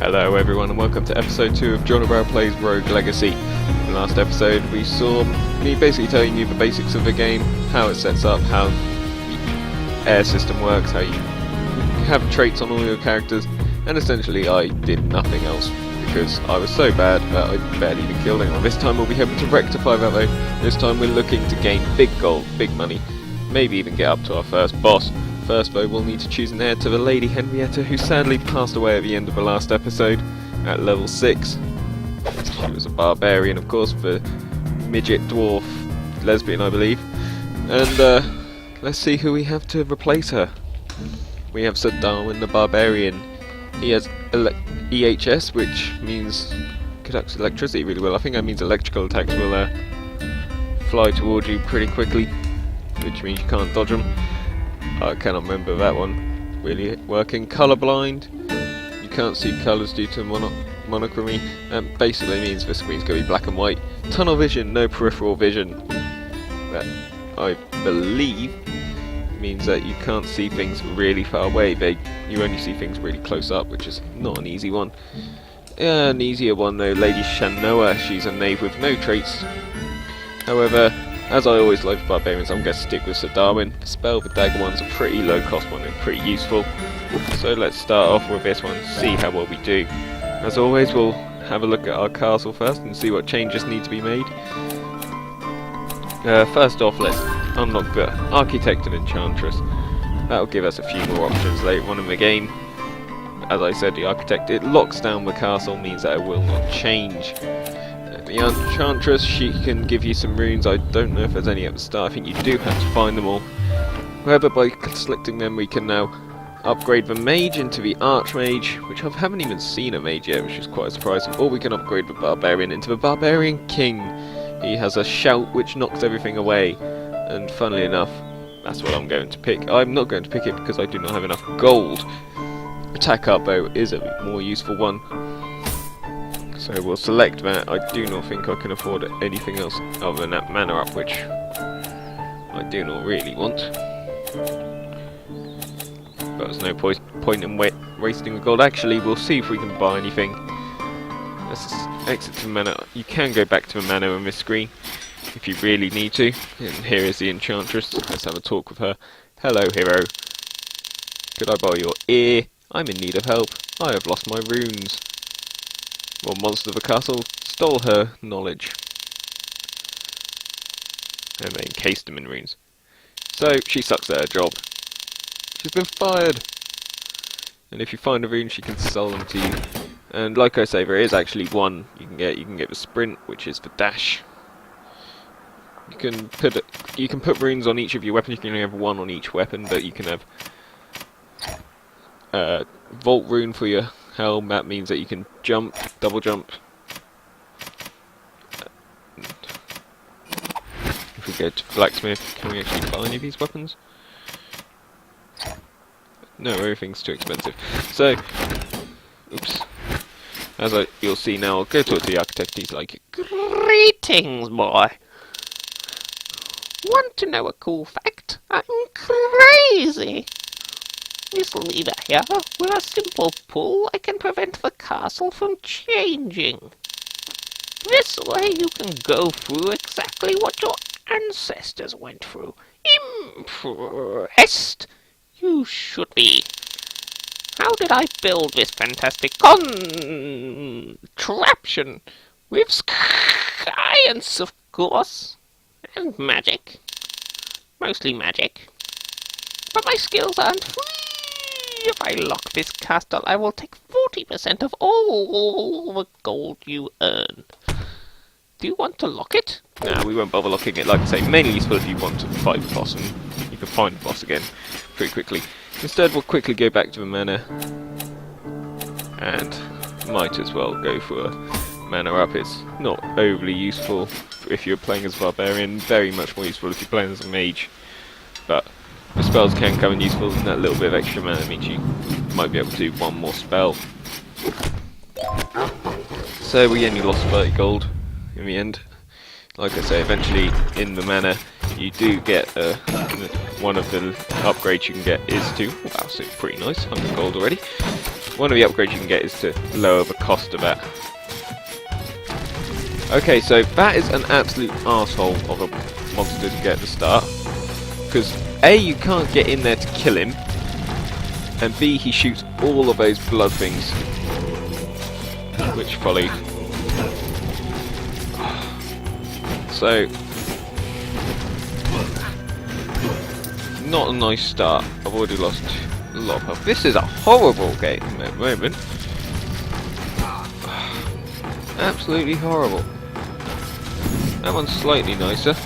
Hello everyone and welcome to episode 2 of Jonobrow Plays Rogue Legacy. In the last episode we saw me basically telling you the basics of the game, how it sets up, how the air system works, how you have traits on all your characters, and essentially I did nothing else because I was so bad that I barely even killed anyone. This time we'll be hoping to rectify that though. This time we're looking to gain big gold, big money, maybe even get up to our first boss. First though, we'll need to choose an heir to the Lady Henrietta, who sadly passed away at the end of the last episode, at level 6. She was a barbarian, of course, the midget dwarf lesbian, I believe. And let's see who we have to replace her. We have Sir Darwin the Barbarian. He has EHS, which means conducts electricity really well. I think that means electrical attacks will fly towards you pretty quickly, which means you can't dodge them. I cannot remember that one really working. Colourblind. You can't see colours due to monochrome. Basically means the screen's going to be black and white. Tunnel vision, no peripheral vision. That, I believe, means that you can't see things really far away. You only see things really close up, which is not an easy one. An easier one though, Lady Shanoa. She's a knave with no traits. However, as I always like barbarians, I'm going to stick with Sir Darwin. The spell, the dagger one's a pretty low cost one and pretty useful. So let's start off with this one, see how well we do. As always, we'll have a look at our castle first and see what changes need to be made. First off, let's unlock the Architect and Enchantress. That'll give us a few more options later on in the game. As I said, the Architect, it locks down the castle, means that it will not change. The Enchantress, she can give you some runes. I don't know if there's any at the start. I think you do have to find them all. However, by selecting them we can now upgrade the Mage into the Archmage, which I haven't even seen a Mage yet, which is quite a surprise. Or we can upgrade the Barbarian into the Barbarian King. He has a shout which knocks everything away, and funnily enough, that's what I'm going to pick. I'm not going to pick it because I do not have enough gold. Attack Up Bow is a more useful one. So we'll select that. I do not think I can afford anything else other than that mana up, which I do not really want. But there's no point in wasting the gold. Actually, we'll see if we can buy anything. Let's exit to the mana. You can go back to the mana on this screen if you really need to. And here is the Enchantress. Let's have a talk with her. Hello, hero. Could I borrow your ear? I'm in need of help. I have lost my runes. Well, monster of the castle stole her knowledge, and they encased them in runes. So she sucks at her job. She's been fired. And if you find a rune, she can sell them to you. And like I say, there is actually one you can get. You can get the sprint, which is the dash. You can put runes on each of your weapons. You can only have one on each weapon, but you can have Vault rune for your helm. That means that you can jump, double jump. If we go to blacksmith, can we actually buy any of these weapons? No, everything's too expensive. So, oops. As you'll see now, I'll go talk to the Architect. He's like, "Greetings, boy. Want to know a cool fact? I'm crazy. This lever here, with a simple pull, I can prevent the castle from changing. This way you can go through exactly what your ancestors went through. Impressed? You should be. How did I build this fantastic contraption? With science, of course. And magic. Mostly magic. But my skills aren't free. If I lock this castle, I will take 40% of all the gold you earn. Do you want to lock it?" nah, we won't bother locking it. Like I say, mainly useful if you want to fight the boss, and you can find the boss again pretty quickly. Instead, we'll quickly go back to the mana, and might as well go for a mana up. It's not overly useful if you're playing as a barbarian, very much more useful if you're playing as a mage, but the spells can come in useful, and that little bit of extra mana means you might be able to do one more spell. So we only lost 30 gold in the end. Like I say, eventually in the mana you do get one of the upgrades you can get is to, wow, so pretty nice, 100 gold already. one of the upgrades you can get is to lower the cost of that. Okay, so that is an absolute arsehole of a monster to get at the start. Because A, you can't get in there to kill him, and B, he shoots all of those blood things. Which folly. So, not a nice start. I've already lost a lot of health. This is a horrible game at the moment. Absolutely horrible. That one's slightly nicer.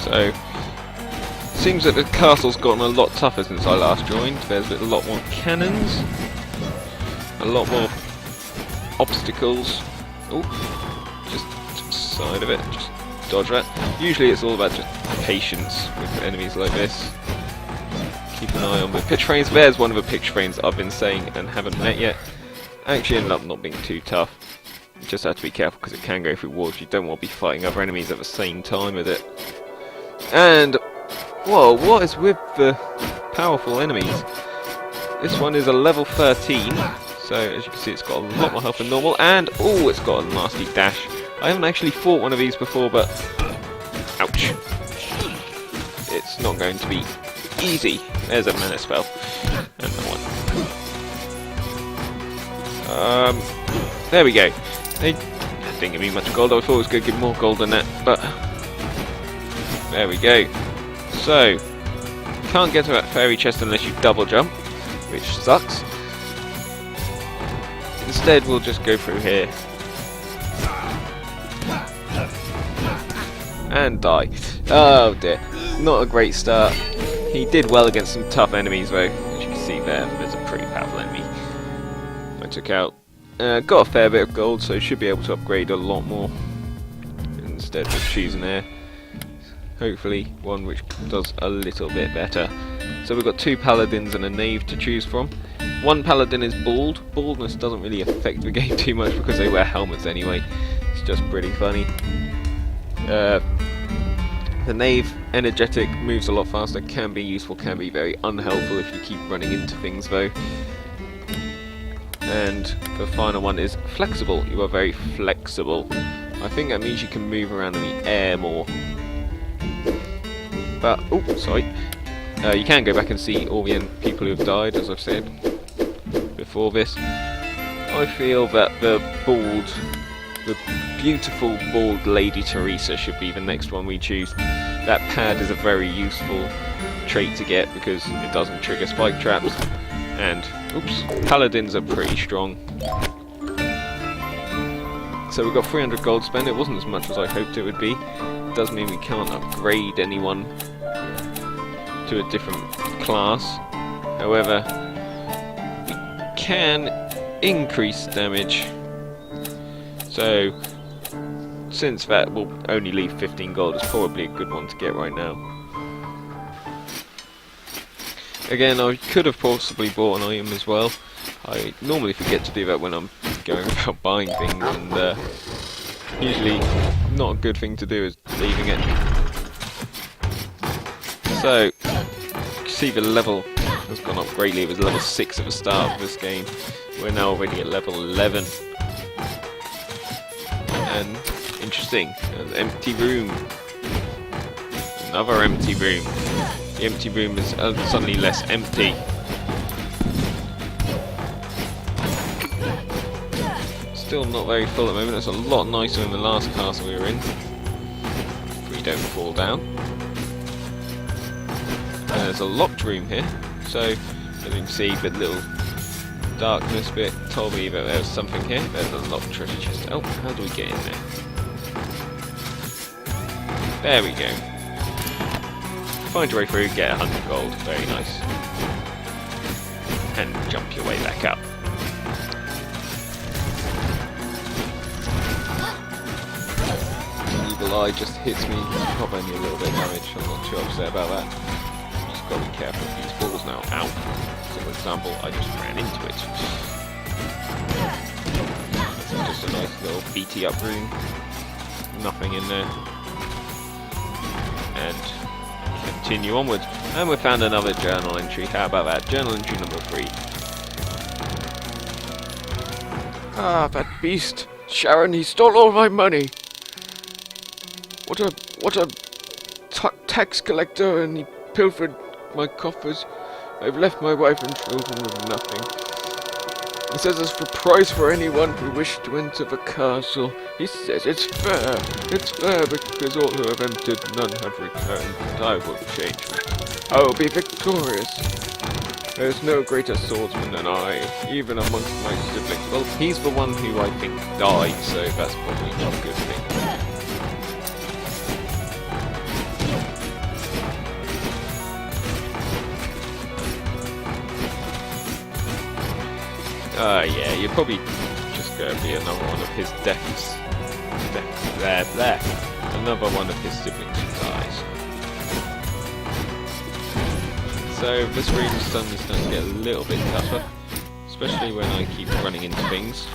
So, seems that the castle's gotten a lot tougher since I last joined. There's a lot more cannons, a lot more obstacles. Oh, just to the side of it, just dodge that. Usually it's all about just patience with enemies like this. Keep an eye on the pitch frames. There's one of the pitch frames I've been saying and haven't met yet. Actually ended up not being too tough. You just have to be careful because it can go through walls. You don't want to be fighting other enemies at the same time with it. And, whoa, what is with the powerful enemies? This one is a level 13, so as you can see it's got a lot more health than normal, and, oh, it's got a nasty dash. I haven't actually fought one of these before, but, ouch. It's not going to be easy. There's a mana spell, and that one. There we go. They didn't give me much gold. I thought it was going to give more gold than that, but there we go. So, can't get to that fairy chest unless you double jump, which sucks. Instead, we'll just go through here and die. Oh dear, not a great start. He did well against some tough enemies though. As you can see there's a pretty powerful enemy I took out. Got a fair bit of gold, so should be able to upgrade a lot more instead of choosing there. Hopefully one which does a little bit better. So we've got 2 paladins and a knave to choose from. One paladin is bald. Baldness doesn't really affect the game too much because they wear helmets anyway. It's just pretty funny. The knave, energetic, moves a lot faster, can be useful, can be very unhelpful if you keep running into things though. And the final one is flexible. You are very flexible. I think that means you can move around in the air more. But, oh, sorry. You can go back and see all the people who have died, as I've said before this. I feel that the beautiful bald Lady Teresa should be the next one we choose. That pad is a very useful trait to get because it doesn't trigger spike traps. And, oops, paladins are pretty strong. So we've got 300 gold spent. It wasn't as much as I hoped it would be. It does mean we can't upgrade anyone to a different class. However, we can increase damage. So, since that will only leave 15 gold, it's probably a good one to get right now. Again, I could have possibly bought an item as well. I normally forget to do that when I'm going about buying things, and usually not a good thing to do is leaving it. So, you can see the level has gone up greatly. It was level 6 at the start of this game. We're now already at level 11. And, interesting, an empty room. Another empty room. The empty room is suddenly less empty. Still not very full at the moment. It's a lot nicer than the last castle we were in. If we don't fall down. There's a locked room here. So, as you can see, the little darkness bit told me that there was something here. There's a locked treasure chest. Oh, how do we get in there? There we go. Find your way through, get 100 gold. Very nice. And jump your way back up. Evil eye just hits me. Probably only a little bit of damage. I'm not too upset about that. Just gotta be careful with these balls now. Ow. So example, I just ran into it. Just a nice little beaty up room. Nothing in there. And continue onwards. And we found another journal entry. How about that? Journal entry number 3. Ah, that beast. Sharon, he stole all my money. What a tax collector, and he pilfered my coffers. I've left my wife and children with nothing. He says it's for price for anyone who wishes to enter the castle. He says it's fair. It's fair because all who have entered, none have returned. But I will change it. I will be victorious. There's no greater swordsman than I, even amongst my siblings. Well, he's the one who I think died, so that's probably not a good thing. Yeah, you're probably just going to be another one of his deaths. There. Another one of his siblings who dies. So this room's starting to get a little bit tougher, especially when I keep running into things.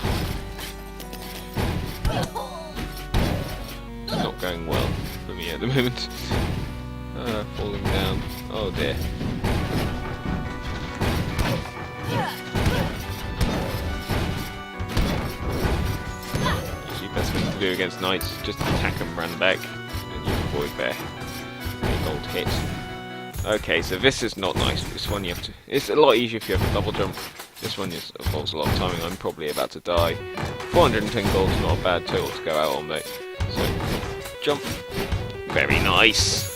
It's not going well for me at the moment. Falling down. Oh dear. Best thing to do against knights, just attack and run back, and you avoid their big old hit. Okay, so this is not nice. This one you have to. It's a lot easier if you have a double jump. This one involves a lot of timing. I'm probably about to die. 410 gold is not a bad total to go out on, mate. So jump. Very nice.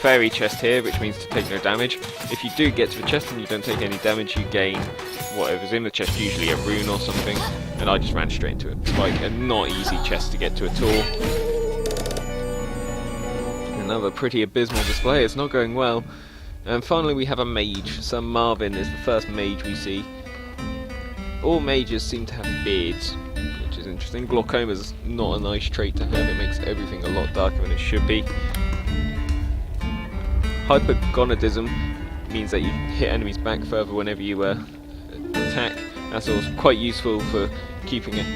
Fairy chest here, which means to take no damage. If you do get to the chest and you don't take any damage, you gain whatever's in the chest, usually a rune or something. And I just ran straight into it. It's like a not easy chest to get to at all. Another pretty abysmal display. It's not going well. And finally we have a mage. Sir Marvin is the first mage we see. All mages seem to have beards, which is interesting. Glaucoma's not a nice trait to have. It makes everything a lot darker than it should be. Hypergonadism means that you hit enemies back further whenever you attack. That's also quite useful for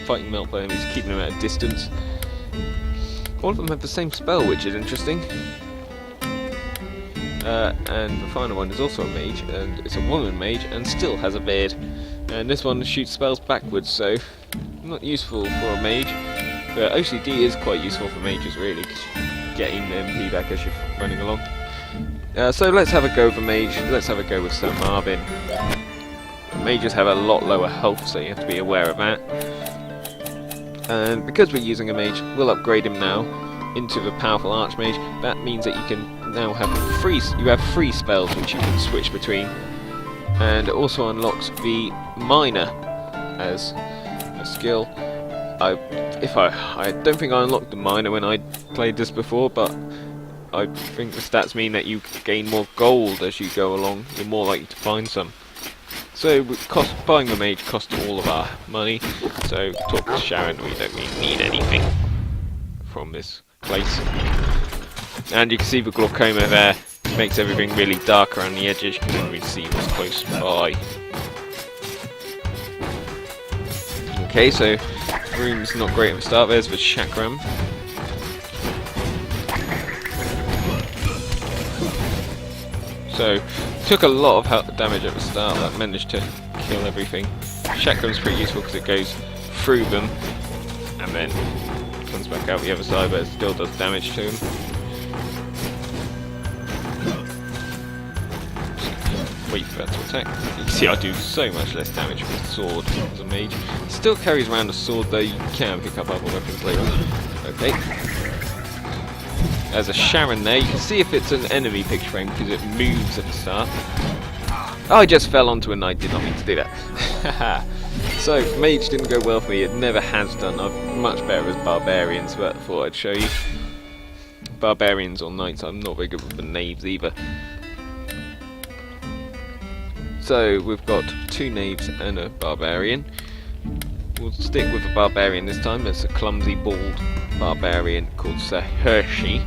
fighting multiple enemies, keeping them at a distance. All of them have the same spell, which is interesting. And the final one is also a mage, and it's a woman mage, and still has a beard. And this one shoots spells backwards, so not useful for a mage. But OCD is quite useful for mages, really, because you're getting the MP back as you're running along. So let's have a go with a mage. Let's have a go with Sir Marvin. Mages have a lot lower health, so you have to be aware of that. And because we're using a mage, we'll upgrade him now into the powerful archmage. That means that you can now have free spells which you can switch between, and it also unlocks the minor as a skill. I don't think I unlocked the minor when I played this before, but I think the stats mean that you gain more gold as you go along. You're more likely to find some. So buying the mage costs all of our money, so talk to Sharon, we don't really need anything from this place. And you can see the glaucoma there, makes everything really dark around the edges, you can only see what's close by. Okay, so room's not great at the start, there's the chakram. So, took a lot of health damage at the start, that managed to kill everything. Chakram's pretty useful because it goes through them and then comes back out the other side, but it still does damage to him. Wait for that to attack. You can see I do so much less damage with the sword as a mage. Still carries around a sword though, you can pick up other weapons later on. Okay. There's a Sharon there. You can see if it's an enemy picture frame because it moves at the start. Oh, I just fell onto a knight. Did not mean to do that. So, mage didn't go well for me. It never has done. I'm much better as barbarians, but I thought I'd show you. Barbarians or knights, I'm not very good with the knaves either. So, we've got 2 knaves and a barbarian. We'll stick with a barbarian this time. It's a clumsy, bald barbarian called Sir Hershey.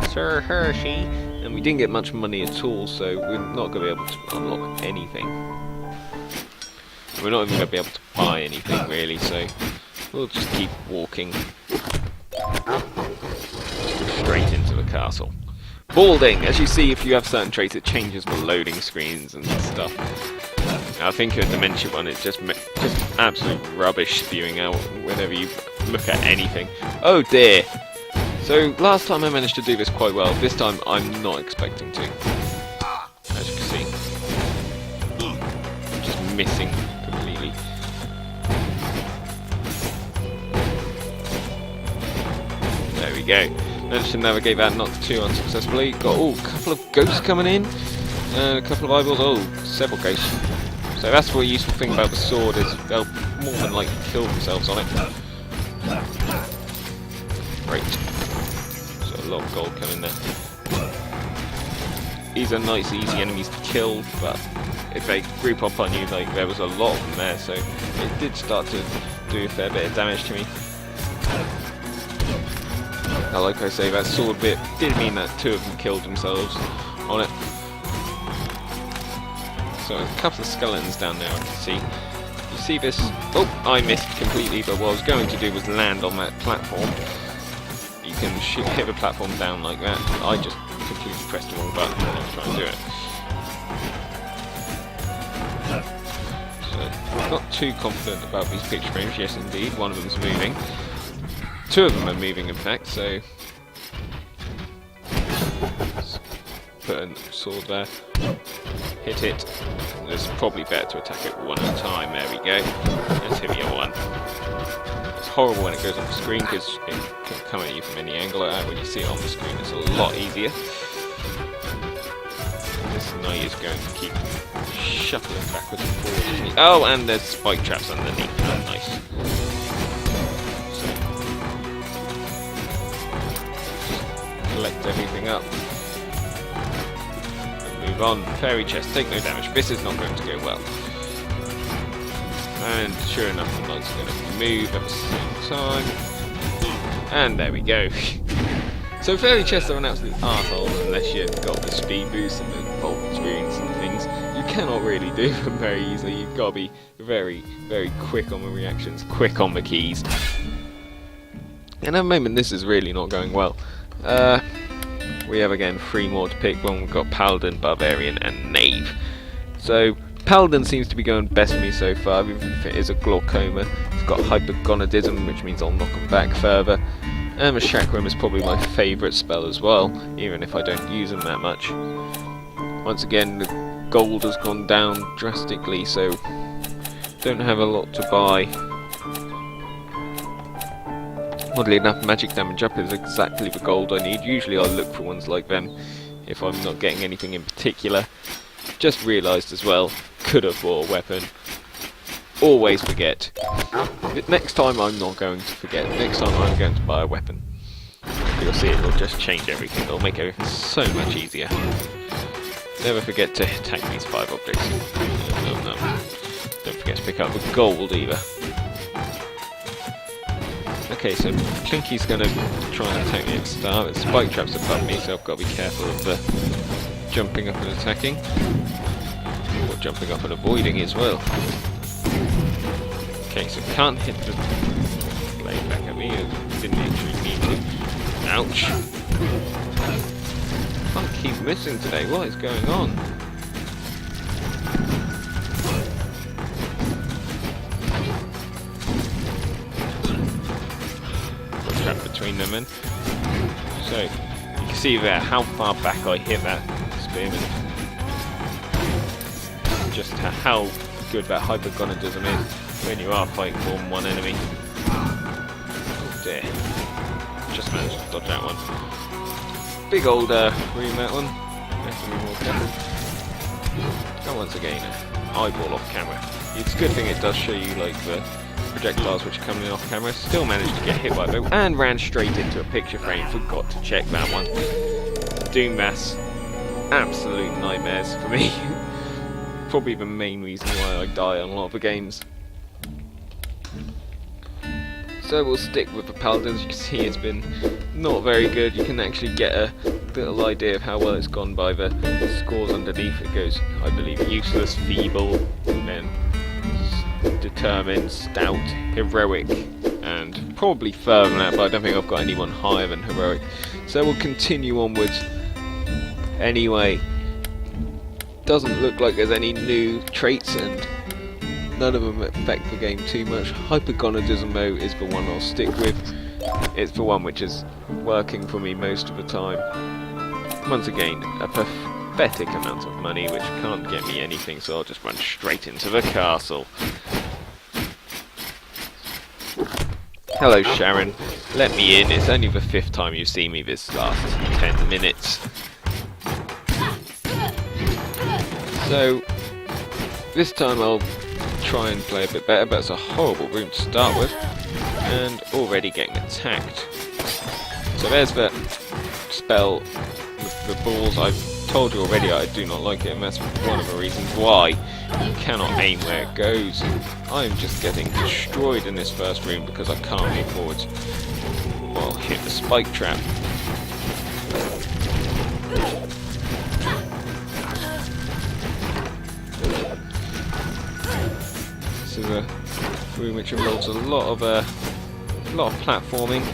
Sir Hershey, And we didn't get much money at all, so we're not going to be able to unlock anything. We're not even going to be able to buy anything, really, so we'll just keep walking straight into the castle. Balding! As you see, if you have certain traits, it changes the loading screens and stuff. I think a dementia one, it's just absolute rubbish spewing out whenever you look at anything. Oh dear! So last time I managed to do this quite well. This time I'm not expecting to. As you can see, I'm just missing completely. There we go. Managed to navigate that not too unsuccessfully. Got a couple of ghosts coming in, a couple of eyeballs. Oh, several ghosts. So that's the useful thing about the sword, is they'll more than likely kill themselves on it. Great. So a lot of gold coming there. These are nice, easy enemies to kill, but if they group up on you, like there was a lot of them there, so it did start to do a fair bit of damage to me. Now, like I say, that sword bit did mean that 2 of them killed themselves on it. So there's a couple of skeletons down there I can see. You see this? Oh, I missed completely, but what I was going to do was land on that platform. You can hit the platform down like that. I just completely pressed the wrong button when I was trying to do it. So, not too confident about these picture frames. Yes, indeed, one of them is moving. 2 of them are moving, in fact, so let's put a sword there, hit it. It's probably better to attack it one at a time. There we go. Let's hit the other one. It's horrible when it goes off the screen because it can come at you from any angle like that. When you see it on the screen, it's a lot easier. This knight is going to keep shuffling backwards and forwards. Oh, and there's spike traps underneath. Oh, nice. Collect everything up and move on. Fairy chest, take no damage. This is not going to go well. And sure enough, the knight's going to move at the same time. And there we go. So fairy chests are an absolute arsehole unless you've got the speed boost and the bolt runes and things. You cannot really do them very easily. You've got to be very, very quick on the reactions, quick on the keys. And at the moment, this is really not going well. We have again 3 more to pick. One, we've got Paladin, Barbarian and Knave. So Paladin seems to be going best for me so far, even if it is a glaucoma. It's got hypergonadism, which means I'll knock them back further. And the Chakram is probably my favourite spell as well, even if I don't use them that much. Once again, the gold has gone down drastically, so don't have a lot to buy. Oddly enough, magic damage up is exactly the gold I need. Usually I look for ones like them if I'm not getting anything in particular. Just realised as well, could have bought a weapon. Always forget. Next time I'm not going to forget. Next time I'm going to buy a weapon. You'll see it will just change everything. It'll make everything so much easier. Never forget to attack these 5 objects. No. Don't forget to pick up the gold either. Okay, so Clinky's going to try and attack me at the start. There's spike traps above me, so I've got to be careful of the jumping up and attacking. Or jumping up and avoiding as well. Okay, so can't hit the blade back at me. It didn't actually need to. Ouch! I keep missing today. What is going on? Trap between them, and so you can see there how far back I hit that spearman. Just how good that hypergonadism is when you are fighting more than one enemy. Oh dear. Just managed to dodge that one. Big old room, that one. Have to be more careful. And once again, eyeball off camera. It's a good thing it does show you like the projectiles which are coming in off camera. Still managed to get hit by them and ran straight into a picture frame. Forgot to check that one. Doomvas. Absolute nightmares for me. Probably the main reason why I die on a lot of the games. So we'll stick with the Paladins. You can see it's been not very good. You can actually get little idea of how well it's gone by the scores underneath. It goes, I believe, useless, feeble, and then determined, stout, heroic, and probably further than that, but I don't think I've got anyone higher than heroic. So we'll continue onwards. Anyway, doesn't look like there's any new traits, and none of them affect the game too much. Hypergonadism though is the one I'll stick with. It's the one which is working for me most of the time. Once again, a pathetic amount of money which can't get me anything, so I'll just run straight into the castle. Hello Sharon, let me in. It's only the 5th time you've seen me this last 10 minutes. So, this time I'll try and play a bit better, but it's a horrible room to start with, and already getting attacked. So there's the spell with the balls. I've told you already I do not like it, and that's one of the reasons why. You cannot aim where it goes. I'm just getting destroyed in this first room because I can't move forwards. Well, hit the spike trap. This is a room which involves a lot of platforming.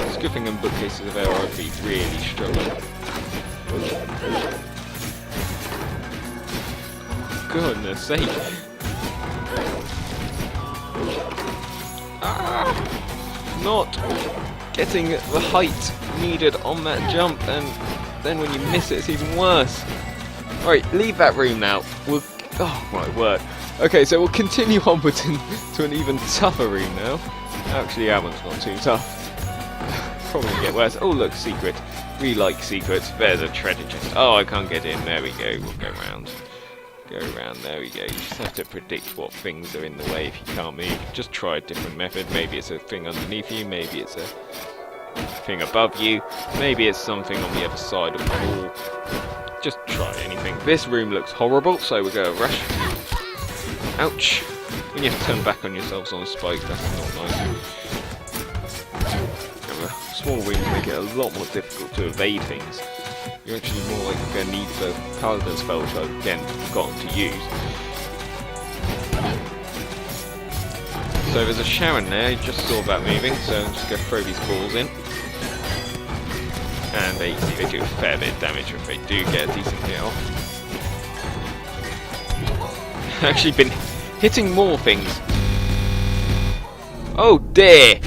It's a good thing in bookcases are there, or I'd be really struggling. Goodness sake! Not getting the height needed on that jump, and then when you miss it, it's even worse. Alright, leave that room now. Oh my word. Okay, so we'll continue onwards to an even tougher room now. Actually, that one's not too tough. Probably get worse. Oh look, secret. We like secrets. There's a treasure chest. Oh, I can't get in. There we go. We'll go round. Go round. There we go. You just have to predict what things are in the way if you can't move. Just try a different method. Maybe it's a thing underneath you. Maybe it's a thing above you. Maybe it's something on the other side of the wall. Just try anything. This room looks horrible, so we're going to rush. Ouch. When you have to turn back on yourselves on a spike, that's not nice. Small rooms make it a lot more difficult to evade things. You're actually more like going to need the paladin spell, which I've again forgotten to use. So there's a Sharon there, you just saw that moving, so I'm just going to throw these balls in. And they do a fair bit of damage if they do get a decent hit off. I've actually been hitting more things. Oh dear!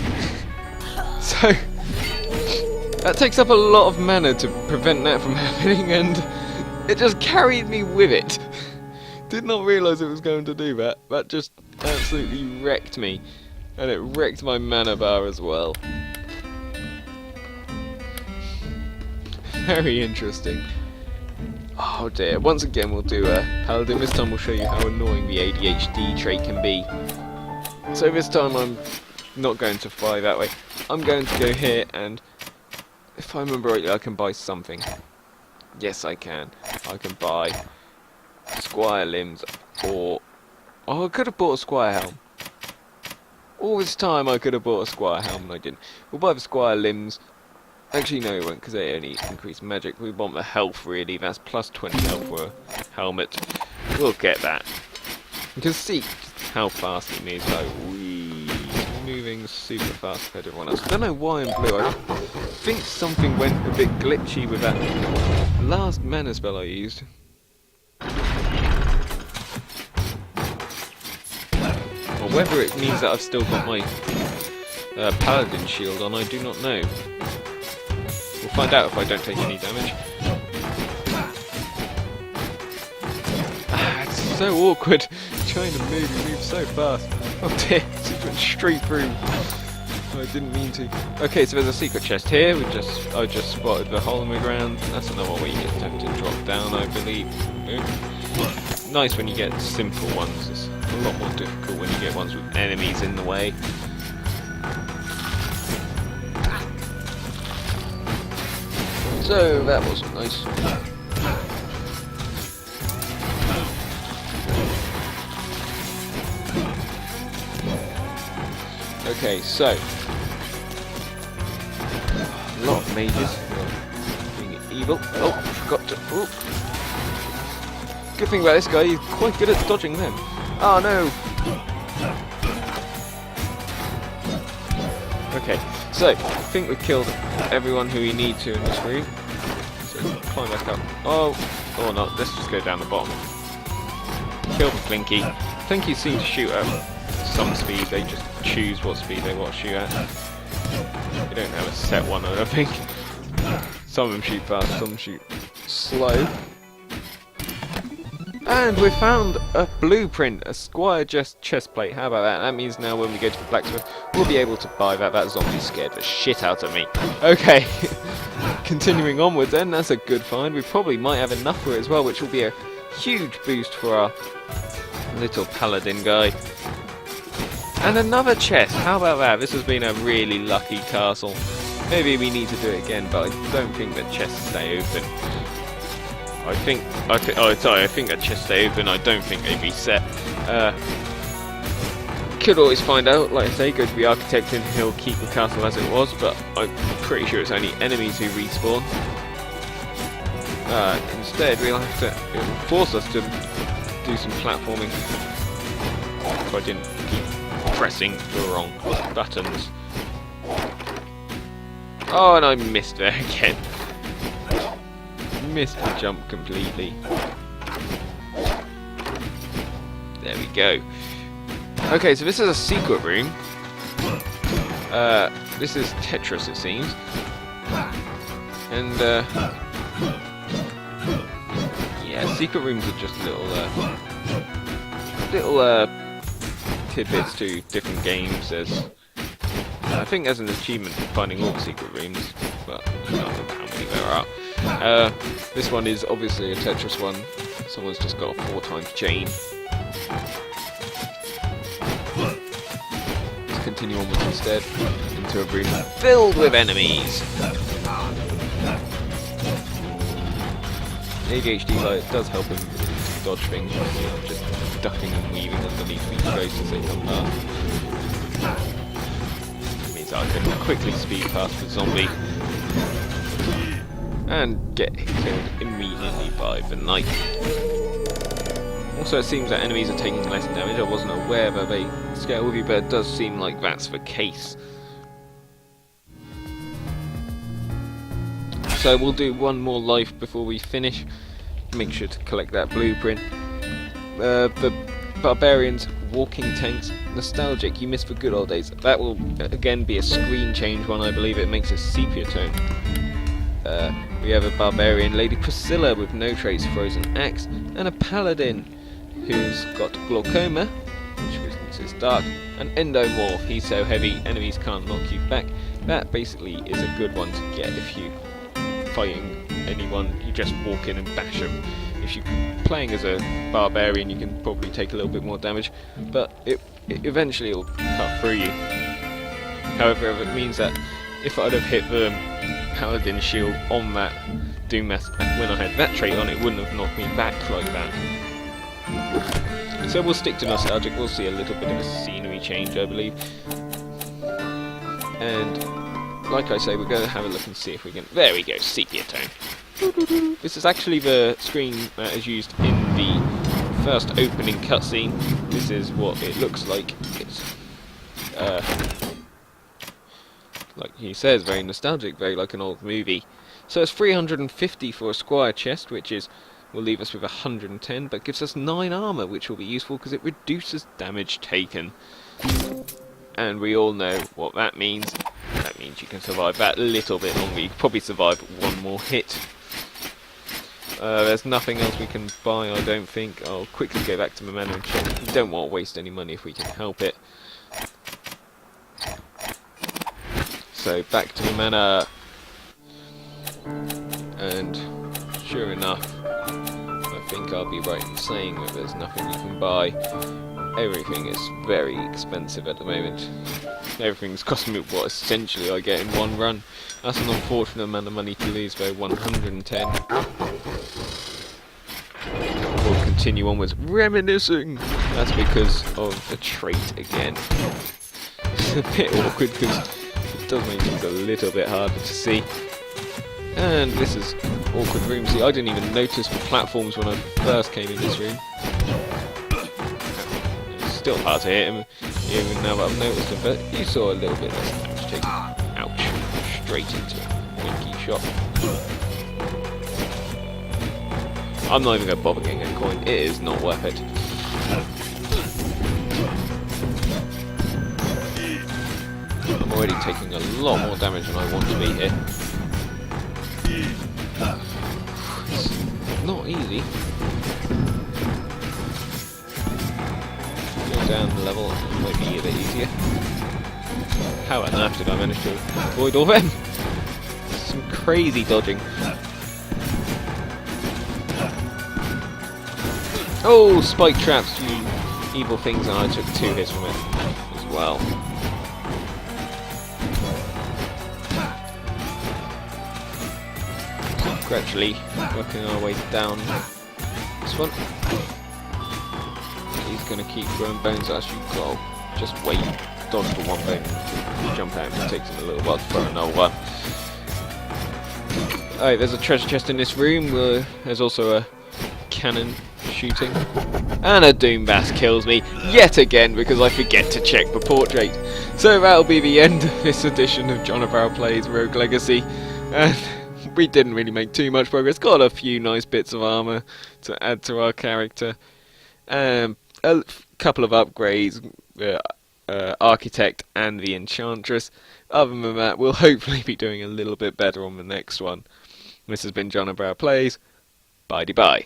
So that takes up a lot of mana to prevent that from happening, and it just carried me with it. Did not realise it was going to do that. That just absolutely wrecked me. And it wrecked my mana bar as well. Very interesting. Oh dear. Once again we'll do a paladin. This time we'll show you how annoying the ADHD trait can be. So this time I'm not going to fly that way. I'm going to go here, and if I remember rightly, I can buy something. Yes, I can. I can buy Squire limbs, or... Oh, I could have bought a Squire helm. All this time I could have bought a Squire helm, and I didn't. We'll buy the Squire limbs. Actually, no, we won't, because they only increase magic. We want the health, really. That's plus 20 health for a helmet. We'll get that. You can see how fast he moves, like, wee, moving super fast compared to everyone else. I don't know why I'm blue. I think something went a bit glitchy with that last mana spell I used. Or whether it means that I've still got my paladin shield on, I do not know. We'll find out if I don't take any damage. It's so awkward trying to move. You move so fast. Oh dear, it just went straight through. I didn't mean to. Okay, so there's a secret chest here. I just spotted the hole in the ground. That's another one where you just have to drop down, I believe. Nice when you get simple ones. It's a lot more difficult when you get ones with enemies in the way. So that wasn't nice. Okay, so a lot of mages being evil. Oh, forgot to. Ooh. Good thing about this guy, he's quite good at dodging them. Oh no! Okay, so I think we've killed everyone who we need to in this room. So climb back up. Oh, or not. Let's just go down the bottom. Kill the Flinky. Flinkies seem to shoot at some speed. They just choose what speed they want to shoot at. They don't have a set one, I don't think. Some of them shoot fast, some shoot slow. And we found a blueprint, a squire chest plate. How about that? That means now when we go to the blacksmith, we'll be able to buy that. That zombie scared the shit out of me. Okay, continuing onwards then, that's a good find. We probably might have enough for it as well, which will be a huge boost for our little paladin guy. And another chest, how about that? This has been a really lucky castle. Maybe we need to do it again, but I don't think the chests stay open. I think the chests stay open, I don't think they reset. Could always find out, like I say, go to the architect and he'll keep the castle as it was, but I'm pretty sure it's only enemies who respawn. Instead, we'll have to, it will force us to do some platforming. If I didn't keep pressing the wrong buttons. Oh, and I missed there again. Missed the jump completely. There we go. Okay, so this is a secret room. This is Tetris, it seems. And yeah, secret rooms are just little tidbits to different games. There's, I think there's an achievement for finding all the secret rooms, but I don't know how many there are. This one is obviously a Tetris one. Someone's just got a 4x chain. Let's continue onwards instead into a room filled with enemies. The ADHD light does help him dodge things, just ducking and weaving underneath these ghosts as they come past. It means I can quickly speed past the zombie and get killed immediately by the knight. Also, it seems that enemies are taking less damage. I wasn't aware that they scale with you, but it does seem like that's the case. So we'll do one more life before we finish. Make sure to collect that blueprint. The barbarians, walking tanks, nostalgic, you miss the good old days. That will again be a screen change one, I believe. It makes a sepia tone. We have a barbarian, Lady Priscilla, with no trace, frozen axe, and a paladin who's got glaucoma, which is dark, and endomorph. He's so heavy, enemies can't knock you back. That basically is a good one to get if you fighting anyone. You just walk in and bash them. If you're playing as a barbarian, you can probably take a little bit more damage, but it eventually will cut through you. However, it means that if I'd have hit the paladin shield on that Doomvas when I had that trait on, it wouldn't have knocked me back like that. So we'll stick to nostalgic. We'll see a little bit of a scenery change, I believe. And like I say, we're going to have a look and see if we can... There we go, sepia tone. This is actually the screen that is used in the first opening cutscene. This is what it looks like. It's like he says, very nostalgic, very like an old movie. So it's 350 for a squire chest, which will leave us with 110, but gives us 9 armour, which will be useful because it reduces damage taken. And we all know what that means. That means you can survive that a little bit longer. You can probably survive one more hit. There's nothing else we can buy, I don't think. I'll quickly go back to my mana and check. We don't want to waste any money if we can help it. So back to the mana. And sure enough, I think I'll be right in saying that there's nothing you can buy. Everything is very expensive at the moment. Everything's costing me what essentially I get in one run. That's an unfortunate amount of money to lose though, 110. We'll continue onwards. Reminiscing! That's because of the trait again. is a bit awkward because it does make things a little bit harder to see. And this is awkward room. See, I didn't even notice the platforms when I first came in this room. It's still hard to hit him, even now that I've noticed him, but you saw a little bit less damage taken. Ouch. Straight into a winky shot. I'm not even going to bother getting a coin. It is not worth it. I'm already taking a lot more damage than I want to be here. It's not easy. Go down the level, it might be a bit easier. How on earth did I manage to avoid all them? Some crazy dodging. Oh, spike traps, you evil things, and I took 2 hits from it as well. Gradually working our way down this one. He's going to keep throwing bones at us. You go. Just wait. Dodge for one bone. Jump out. It takes him a little while to throw another one. Alright, there's a treasure chest in this room. There's also a cannon shooting. And a Doomvas kills me yet again because I forget to check the portrait. So that'll be the end of this edition of Jonobrow Plays Rogue Legacy. And we didn't really make too much progress. Got a few nice bits of armour to add to our character. A couple of upgrades, Architect and the Enchantress. Other than that, we'll hopefully be doing a little bit better on the next one. This has been Jonobrow Plays. Bye-de-bye.